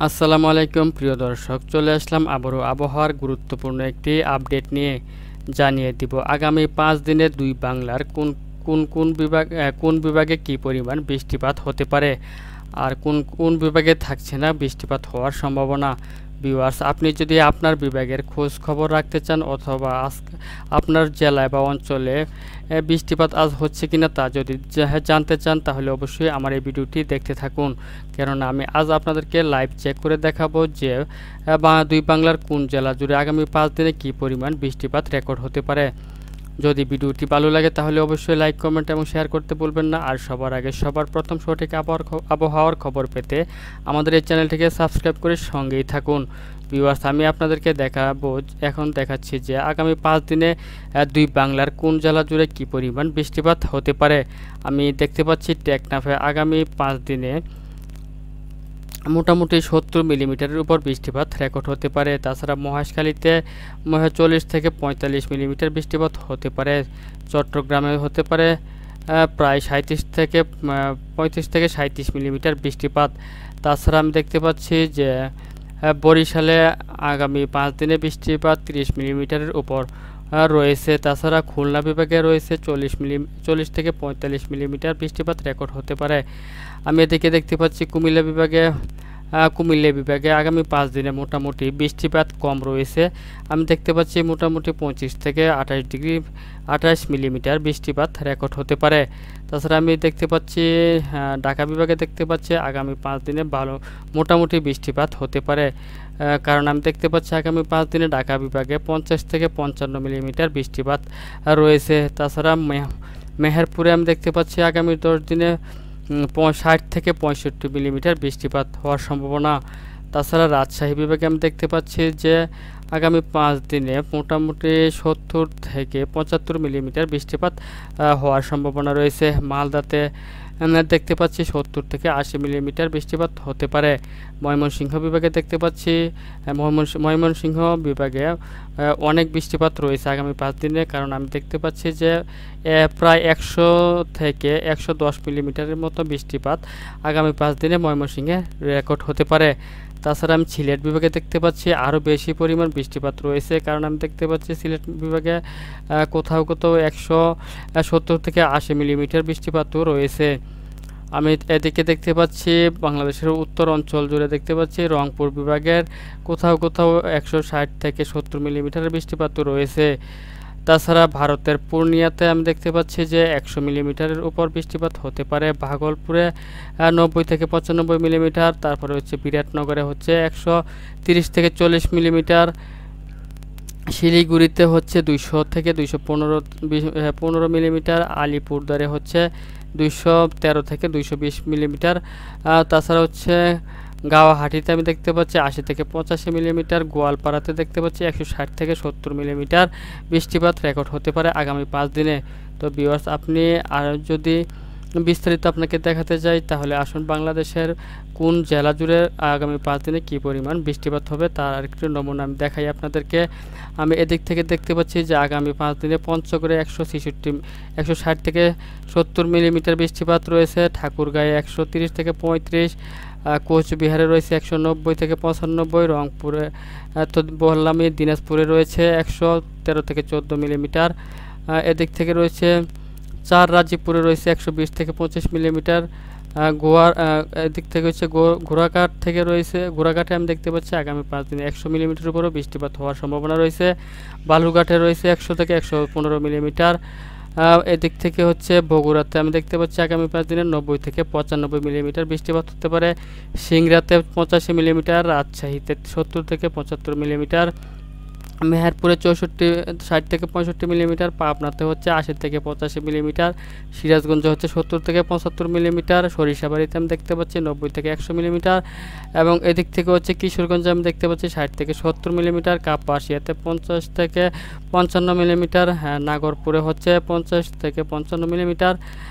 আসসালামু আলাইকুম প্রিয় দর্শক, চলে আসলাম আবারও আবহাওয়ার গুরুত্বপূর্ণ একটি আপডেট নিয়ে। জানিয়ে দিব আগামী 5 দিনে দুই বাংলার কোন বিভাগে কী পরিমাণ বৃষ্টিপাত হতে পারে আর কোন কোন বিভাগে থাকছে না বৃষ্টিপাত হওয়ার সম্ভাবনা। ভিউয়ার্স, আপনি যদি আপনার বিভাগের খোঁজ খবর রাখতে চান অথবা আপনার জেলায় বা অঞ্চলে বৃষ্টিপাত আজ হচ্ছে কিনা তা যদি জানতে চান, তাহলে অবশ্যই আমার এই ভিডিওটি দেখতে থাকুন। কেননা আমি আজ আপনাদেরকে লাইভ চেক করে দেখাবো যে দুই বাংলার কোন জেলা জুড়ে আগামী 5 দিনে কী পরিমাণ বৃষ্টিপাত রেকর্ড হতে পারে। যদি ভিডিওটি ভালো লাগে তাহলে অবশ্যই লাইক, কমেন্ট এবং শেয়ার করতে ভুলবেন না। আর সবার আগে সবার প্রথম সঠিক আবহাওয়ার খবর পেতে আমাদের এই চ্যানেলটিকে সাবস্ক্রাইব করে সঙ্গেই থাকুন। ভিউয়ার্স, আমি আপনাদেরকে দেখাচ্ছি যে আগামী 5 দিনে দুই বাংলার কোন জেলা জুড়ে কী পরিমাণ বৃষ্টিপাত হতে পারে। আমি দেখতে পাচ্ছি টেকনাফে আগামী 5 দিনে মোটামুটি 70 মিলিমিটারের উপর বৃষ্টিপাত রেকর্ড হতে পারে। তাছাড়া মহেশখালীতে 40 থেকে 45 মিলিমিটার বৃষ্টিপাত হতে পারে। চট্টগ্রামে হতে পারে প্রায় 37 থেকে 37 মিলিমিটার বৃষ্টিপাত। তাছাড়া আমি দেখতে পাচ্ছি যে বরিশালে আগামী 5 দিনে বৃষ্টিপাত 30 মিলিমিটারের উপর রয়েছে। তাছাড়া খুলনা বিভাগে রয়েছে 40 থেকে 45 মিলিমিটার বৃষ্টিপাত রেকর্ড হতে পারে। আমি এদিকে দেখতে পাচ্ছি কুমিল্লা বিভাগে আগামী 5 দিনে মোটামুটি বৃষ্টিপাত কম রয়েছে। আমি দেখতে পাচ্ছি মোটামুটি 25 থেকে 28 মিলিমিটার বৃষ্টিপাত রেকর্ড হতে পারে। তাছাড়া আমি দেখতে পাচ্ছি ঢাকা বিভাগে দেখতে পাচ্ছি আগামী 5 দিনে ভালো মোটামুটি বৃষ্টিপাত হতে পারে। কারণ আমি দেখতে পাচ্ছি আগামী 5 দিনে ঢাকা বিভাগে 50 থেকে 55 মিলিমিটার বৃষ্টিপাত রয়েছে। তাছাড়া মেহেরপুরে আমি দেখতে পাচ্ছি আগামী 10 দিনে 60 থেকে 65 মিলিমিটার বৃষ্টিপাত হওয়ার সম্ভাবনা। তাছাড়া রাজশাহী বিভাগে আমি দেখতে পাচ্ছি যে আগামী 5 দিনে মোটামুটি 70 থেকে 75 মিলিমিটার বৃষ্টিপাত হওয়ার সম্ভাবনা রয়েছে। মালদাতে দেখতে পাচ্ছি 70 থেকে 80 মিলিমিটার বৃষ্টিপাত হতে পারে। ময়মনসিংহ বিভাগে দেখতে পাচ্ছি ময়মনসিংহ বিভাগে অনেক বৃষ্টিপাত রয়েছে আগামী 5 দিনে। কারণ আমি দেখতে পাচ্ছি যে প্রায় 100 থেকে 110 মিলিমিটারের মতো বৃষ্টিপাত আগামী 5 দিনে ময়মনসিংহে রেকর্ড হতে পারে। তাছাড়া আমি সিলেট বিভাগে দেখতে পাচ্ছি আরও বেশি পরিমাণ বৃষ্টিপাত রয়েছে। কারণ আমি দেখতে পাচ্ছি সিলেট বিভাগে কোথাও 170 থেকে 80 মিলিমিটার বৃষ্টিপাতও রয়েছে। আমি এদিকে দেখতে পাচ্ছি বাংলাদেশের উত্তর অঞ্চল জুড়ে দেখতে পাচ্ছি রংপুর বিভাগের কোথাও 160 থেকে 70 মিলিমিটারের বৃষ্টিপাতও রয়েছে। তাছাড়া ভারতের পূর্ণিয়াতে আমি দেখতে পাচ্ছি যে 100 মিলিমিটারের উপর বৃষ্টিপাত হতে পারে। ভাগলপুরে 90 থেকে 95 মিলিমিটার। তারপরে হচ্ছে বিরাটনগরে হচ্ছে 130 থেকে 40 মিলিমিটার। শিলিগুড়িতে হচ্ছে 200 থেকে 215 মিলিমিটার। আলিপুরদুয়ারে হচ্ছে 213 থেকে 220 মিলিমিটার। তাছাড়া হচ্ছে গাওয়াহাটিতে আমি দেখতে পাচ্ছি 80 থেকে 85 মিলিমিটার। গোয়ালপাড়াতে দেখতে পাচ্ছি 160 থেকে 70 মিলিমিটার বৃষ্টিপাত রেকর্ড হতে পারে আগামী 5 দিনে। তো ভিউয়ার্স, আপনি আর যদি বিস্তারিত আপনাকে দেখাতে যাই তাহলে আসুন বাংলাদেশের কোন জেলা জুড়ে আগামী 5 দিনে কী পরিমাণ বৃষ্টিপাত হবে তার আরেকটি নমুনা আমি দেখাই আপনাদেরকে। আমি এদিক থেকে দেখতে পাচ্ছি যে আগামী 5 দিনে পঞ্চগড়ে 160 থেকে 70 মিলিমিটার বৃষ্টিপাত রয়েছে। ঠাকুরগাঁয়ে 130 থেকে 35, কোচবিহারে রয়েছে 190 থেকে 95, রংপুরে তো বললামই, দিনাজপুরে রয়েছে 113 থেকে 14 মিলিমিটার। এদিক থেকে রয়েছে রাজীবপুরে রয়েছে 120 থেকে 25 মিলিমিটার। গোয়ার এদিক থেকে হচ্ছে ঘোড়াঘাটে আমি দেখতে পাচ্ছি আগামী 5 দিনে 100 মিলিমিটার উপরও বৃষ্টিপাত হওয়ার সম্ভাবনা রয়েছে। বালুরঘাটে রয়েছে 100 থেকে 115 মিলিমিটার। এদিক থেকে হচ্ছে বগুড়াতে আমি দেখতে পাচ্ছি আগামী 5 দিনে 90 থেকে 95 মিলিমিটার বৃষ্টিপাত হতে পারে। সিংড়াতে 85 মিলিমিটার। রাজশাহীতে 70 থেকে 75 মিলিমিটার। মেহেরপুরে 60 থেকে 65 মিলিমিটার। পাবনাতে হচ্ছে 80 থেকে 85 মিলিমিটার। সিরাজগঞ্জে হচ্ছে 70 থেকে 75 মিলিমিটার। সরিষাবাড়িতে আমি দেখতে পাচ্ছি 90 থেকে 100 মিলিমিটার। এবং এদিক থেকে হচ্ছে কিশোরগঞ্জে আমি দেখতে পাচ্ছি 60 থেকে 70 মিলিমিটার। কাপাসিয়াতে 50 থেকে 55 মিলিমিটার। নাগরপুরে হচ্ছে 50 থেকে 55 মিলিমিটার।